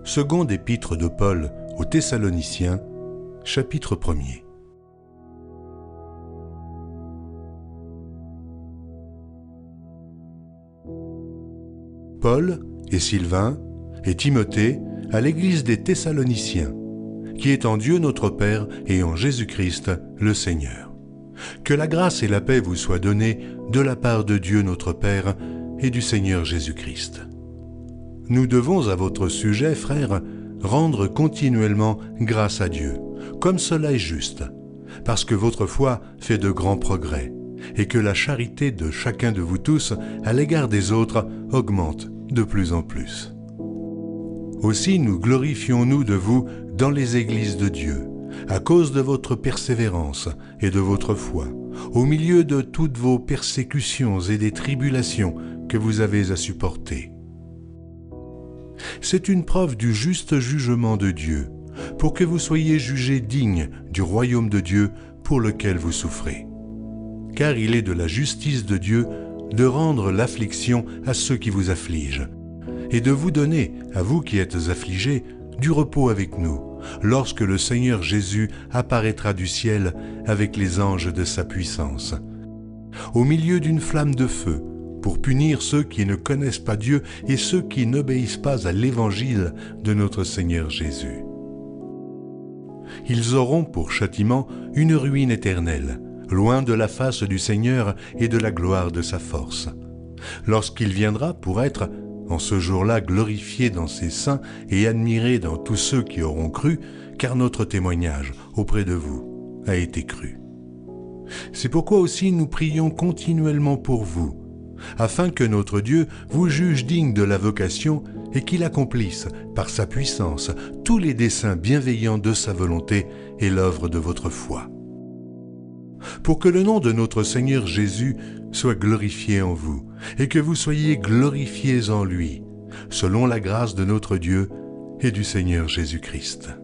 Seconde épître de Paul aux Thessaloniciens, chapitre 1er. Paul et Sylvain et Timothée à l'église des Thessaloniciens, qui est en Dieu notre Père et en Jésus-Christ le Seigneur. Que la grâce et la paix vous soient données de la part de Dieu notre Père et du Seigneur Jésus-Christ. Nous devons à votre sujet, frères, rendre continuellement grâce à Dieu, comme cela est juste, parce que votre foi fait de grands progrès, et que la charité de chacun de vous tous à l'égard des autres augmente de plus en plus. Aussi nous glorifions-nous de vous dans les églises de Dieu, à cause de votre persévérance et de votre foi, au milieu de toutes vos persécutions et des tribulations que vous avez à supporter. C'est une preuve du juste jugement de Dieu, pour que vous soyez jugés dignes du royaume de Dieu pour lequel vous souffrez. Car il est de la justice de Dieu de rendre l'affliction à ceux qui vous affligent, et de vous donner, à vous qui êtes affligés, du repos avec nous, lorsque le Seigneur Jésus apparaîtra du ciel avec les anges de sa puissance, au milieu d'une flamme de feu, pour punir ceux qui ne connaissent pas Dieu et ceux qui n'obéissent pas à l'évangile de notre Seigneur Jésus. Ils auront pour châtiment une ruine éternelle, loin de la face du Seigneur et de la gloire de sa force, lorsqu'il viendra pour être, en ce jour-là, glorifié dans ses saints et admiré dans tous ceux qui auront cru, car notre témoignage auprès de vous a été cru. C'est pourquoi aussi nous prions continuellement pour vous, afin que notre Dieu vous juge digne de la vocation et qu'il accomplisse, par sa puissance, tous les desseins bienveillants de sa volonté et l'œuvre de votre foi. Pour que le nom de notre Seigneur Jésus soit glorifié en vous, et que vous soyez glorifiés en lui, selon la grâce de notre Dieu et du Seigneur Jésus-Christ.